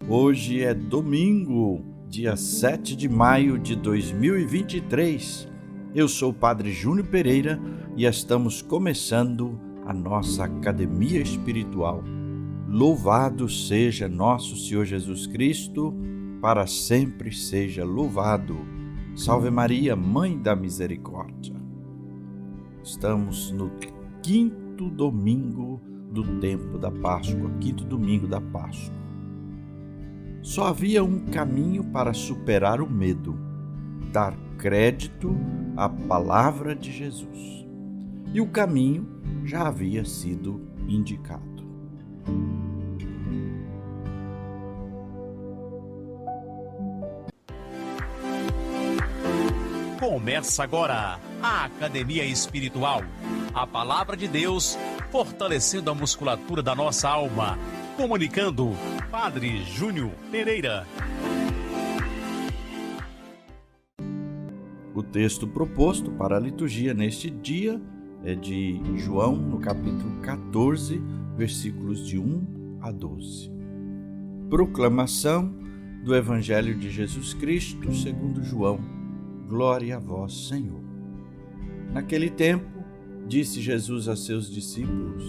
Hoje é domingo, dia 7 de maio de 2023. Eu sou o Padre Júnior Pereira e estamos começando a nossa Academia Espiritual. Louvado seja nosso Senhor Jesus Cristo, para sempre seja louvado. Salve Maria, Mãe da Misericórdia. Estamos no quinto domingo do tempo da Páscoa, quinto domingo da Páscoa. Só havia um caminho para superar o medo: dar crédito à palavra de Jesus. E o caminho já havia sido indicado. Começa agora a Academia Espiritual. A Palavra de Deus fortalecendo a musculatura da nossa alma. Comunicando, Padre Júnior Pereira. O texto proposto para a liturgia neste dia é de João, no capítulo 14, versículos de 1 a 12. Proclamação do Evangelho de Jesus Cristo segundo João. Glória a vós, Senhor. Naquele tempo, disse Jesus a seus discípulos: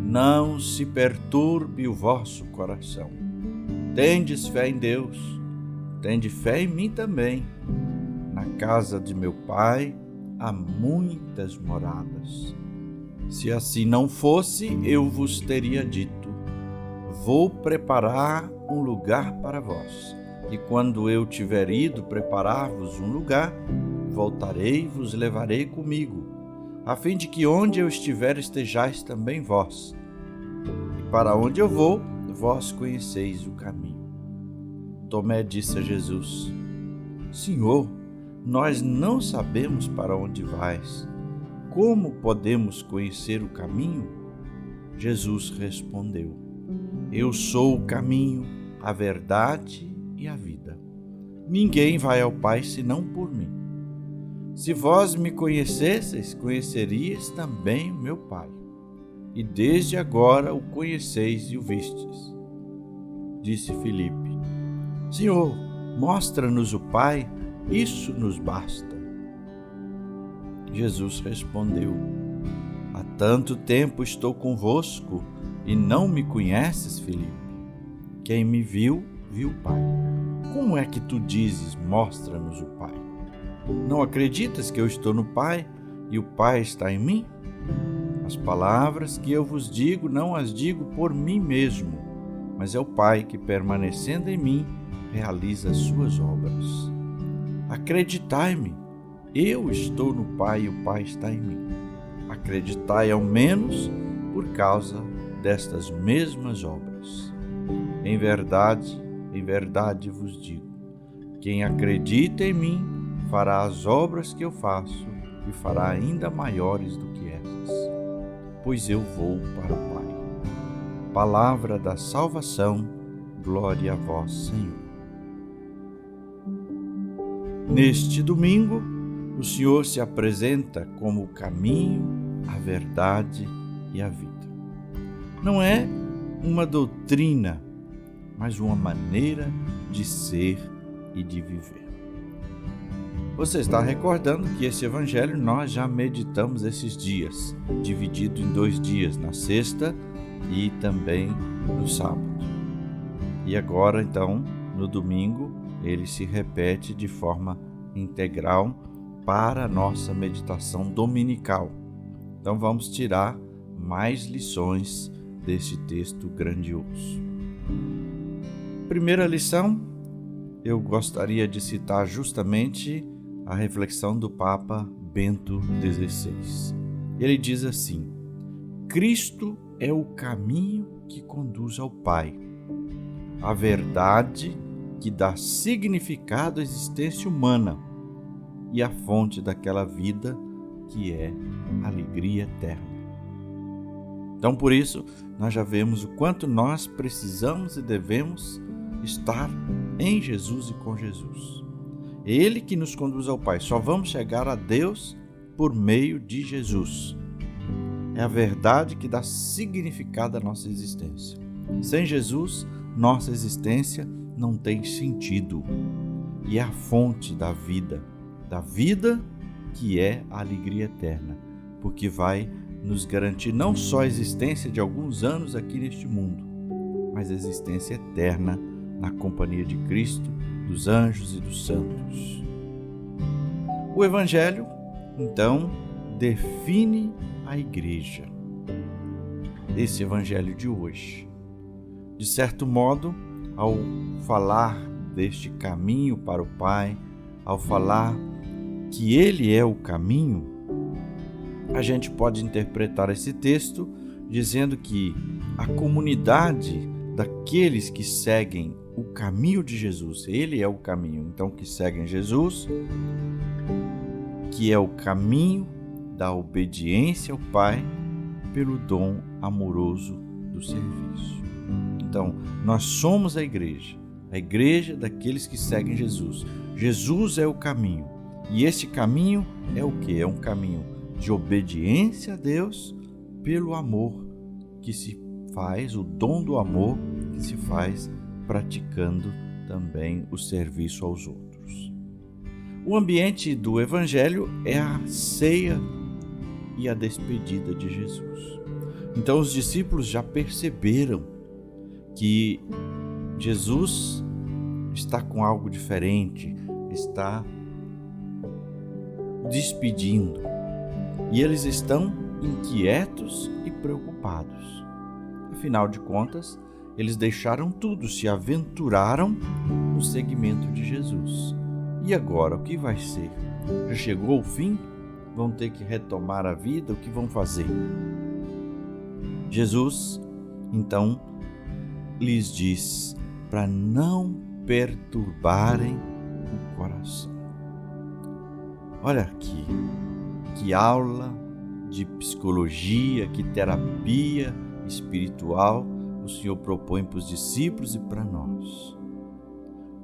Não se perturbe o vosso coração. Tendes fé em Deus, tende fé em mim também. Na casa de meu Pai há muitas moradas. Se assim não fosse, eu vos teria dito: Vou preparar um lugar para vós. E quando eu tiver ido preparar-vos um lugar, voltarei e vos levarei comigo, a fim de que onde eu estiver estejais também vós. E para onde eu vou, vós conheceis o caminho. Tomé disse a Jesus: Senhor, nós não sabemos para onde vais. Como podemos conhecer o caminho? Jesus respondeu: Eu sou o caminho, a verdade e a vida. Ninguém vai ao Pai senão por mim. Se vós me conhecesseis, conheceríeis também o meu Pai. E desde agora o conheceis e o vistes. Disse Filipe: Senhor, mostra-nos o Pai, isso nos basta. Jesus respondeu: Há tanto tempo estou convosco e não me conheces, Filipe? Quem me viu, viu o Pai. Como é que tu dizes, mostra-nos o Pai? Não acreditas que eu estou no Pai e o Pai está em mim? As palavras que eu vos digo, não as digo por mim mesmo, mas é o Pai que, permanecendo em mim, realiza as suas obras. Acreditai-me, eu estou no Pai e o Pai está em mim. Acreditai ao menos por causa destas mesmas obras. Em verdade vos digo, quem acredita em mim fará as obras que eu faço e fará ainda maiores do que essas, pois eu vou para o Pai. Palavra da salvação, glória a vós, Senhor. Neste domingo, o Senhor se apresenta como o caminho, a verdade e a vida. Não é uma doutrina, mas uma maneira de ser e de viver. Você está recordando que esse evangelho nós já meditamos esses dias, dividido em 2 dias, na sexta e também no sábado. E agora, então, no domingo, ele se repete de forma integral para a nossa meditação dominical. Então vamos tirar mais lições deste texto grandioso. Primeira lição, eu gostaria de citar justamente a reflexão do Papa Bento XVI. Ele diz assim: Cristo é o caminho que conduz ao Pai, a verdade que dá significado à existência humana e a fonte daquela vida que é alegria eterna. Então, por isso, nós já vemos o quanto nós precisamos e devemos estar em Jesus e com Jesus. Ele que nos conduz ao Pai. Só vamos chegar a Deus por meio de Jesus. é a verdade que dá significado à nossa existência. Sem Jesus, nossa existência não tem sentido. E é a fonte da vida que é a alegria eterna, porque vai nos garantir não só a existência de alguns anos aqui neste mundo, mas a existência eterna na companhia de Cristo, dos anjos e dos santos. O Evangelho, então, define a igreja. Esse Evangelho de hoje, de certo modo, ao falar deste caminho para o Pai, ao falar que Ele é o caminho, a gente pode interpretar esse texto dizendo que a comunidade daqueles que seguem o caminho de Jesus, Ele é o caminho, então que seguem Jesus, que é o caminho da obediência ao Pai pelo dom amoroso do serviço. Então, nós somos a igreja daqueles que seguem Jesus. Jesus é o caminho. E esse caminho é o quê? É um caminho de obediência a Deus pelo amor que se faz, o dom do amor que se faz praticando também o serviço aos outros. O ambiente do Evangelho é a ceia e a despedida de Jesus. Então os discípulos já perceberam que Jesus está com algo diferente, está despedindo. E eles estão inquietos e preocupados. Afinal de contas, eles deixaram tudo, se aventuraram no seguimento de Jesus. E agora, o que vai ser? Já chegou o fim? Vão ter que retomar a vida? O que vão fazer? Jesus, então, lhes diz para não perturbarem o coração. Olha aqui, que aula de psicologia, que terapia espiritual o Senhor propõe para os discípulos e para nós.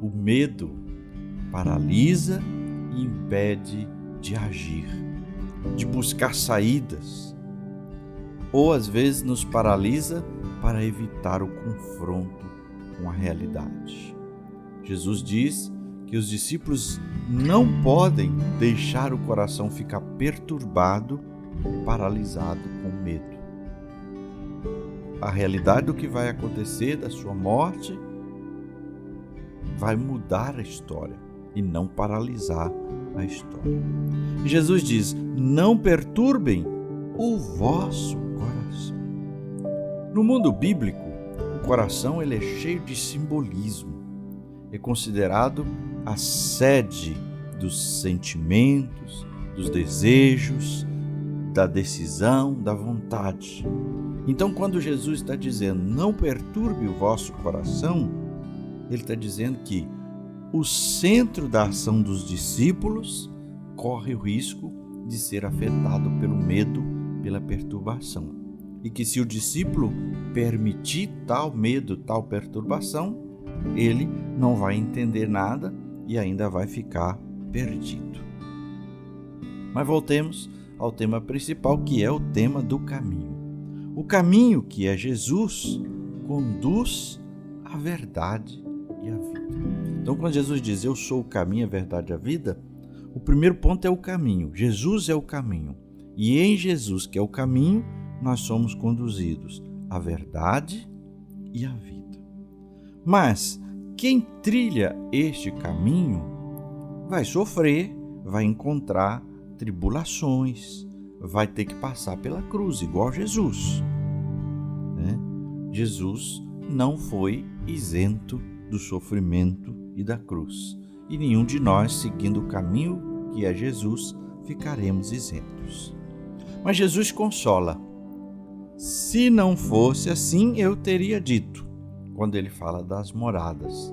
O medo paralisa e impede de agir, de buscar saídas, ou às vezes nos paralisa para evitar o confronto com a realidade. Jesus diz que os discípulos não podem deixar o coração ficar perturbado e paralisado com medo. A realidade do que vai acontecer, da sua morte, vai mudar a história e não paralisar a história. E Jesus diz: não perturbem o vosso coração. No mundo bíblico, o coração ele é cheio de simbolismo. É considerado a sede dos sentimentos, dos desejos, da decisão, da vontade. Então, quando Jesus está dizendo não perturbe o vosso coração, ele está dizendo que o centro da ação dos discípulos corre o risco de ser afetado pelo medo, pela perturbação. E que se o discípulo permitir tal medo, tal perturbação, ele não vai entender nada e ainda vai ficar perdido. Mas voltemos ao tema principal, que é o tema do caminho. O caminho, que é Jesus, conduz à verdade e à vida. Então, quando Jesus diz, eu sou o caminho, a verdade e a vida, o primeiro ponto é o caminho. Jesus é o caminho. E em Jesus, que é o caminho, nós somos conduzidos à verdade e à vida. Mas quem trilha este caminho vai sofrer, vai encontrar tribulações, vai ter que passar pela cruz, igual Jesus. Jesus não foi isento do sofrimento e da cruz. E nenhum de nós, seguindo o caminho que é Jesus, ficaremos isentos. Mas Jesus consola. Se não fosse assim, eu teria dito, quando ele fala das moradas,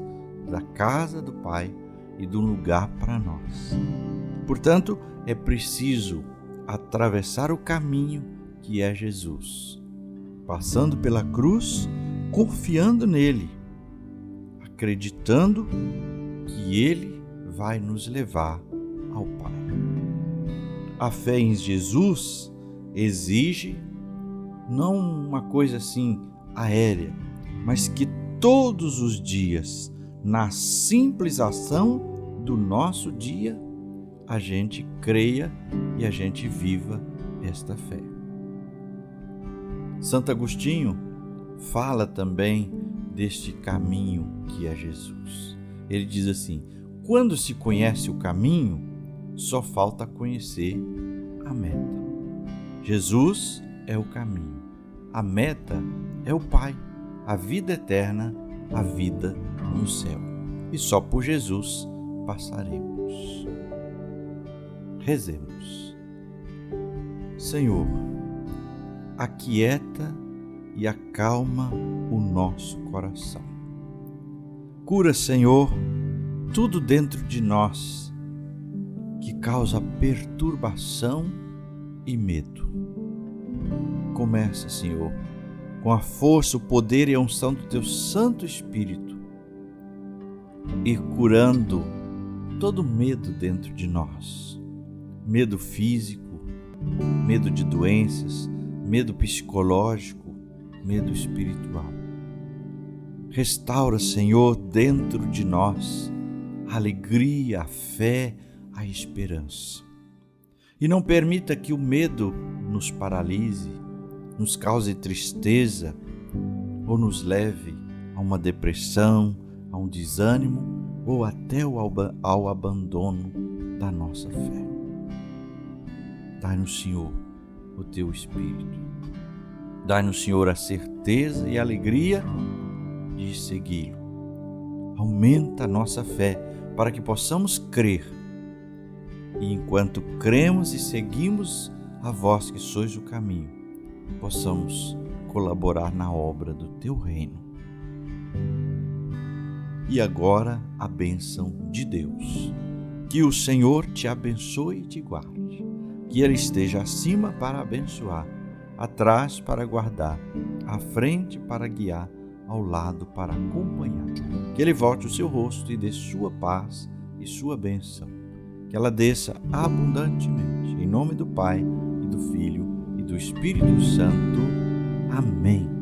da casa do Pai e do lugar para nós. Portanto, é preciso atravessar o caminho que é Jesus, passando pela cruz, confiando nele, acreditando que ele vai nos levar ao Pai. A fé em Jesus exige não uma coisa assim aérea, mas que todos os dias, na simples ação do nosso dia, a gente creia e a gente viva esta fé. Santo Agostinho fala também deste caminho que é Jesus. Ele diz assim: quando se conhece o caminho, só falta conhecer a meta. Jesus é o caminho, a meta é o Pai, a vida eterna, a vida no céu. E só por Jesus passaremos. Rezemos. Senhor, aquieta e acalma o nosso coração. Cura, Senhor, tudo dentro de nós que causa perturbação e medo. Começa, Senhor, com a força, o poder e a unção do Teu Santo Espírito, ir curando todo medo dentro de nós. Medo físico, medo de doenças, medo psicológico, medo espiritual. Restaura, Senhor, dentro de nós a alegria, a fé, a esperança. E não permita que o medo nos paralise, nos cause tristeza ou nos leve a uma depressão, a um desânimo ou até ao abandono da nossa fé. Dai-nos, Senhor, o Teu Espírito. Dai-nos, Senhor, a certeza e a alegria de segui-lo. Aumenta a nossa fé para que possamos crer. E enquanto cremos e seguimos a vós que sois o caminho, possamos colaborar na obra do Teu reino. E agora a bênção de Deus. Que o Senhor te abençoe e te guarde. Que Ele esteja acima para abençoar, atrás para guardar, à frente para guiar, ao lado para acompanhar. Que Ele volte o seu rosto e dê sua paz e sua bênção. Que ela desça abundantemente. Em nome do Pai, e do Filho, e do Espírito Santo. Amém.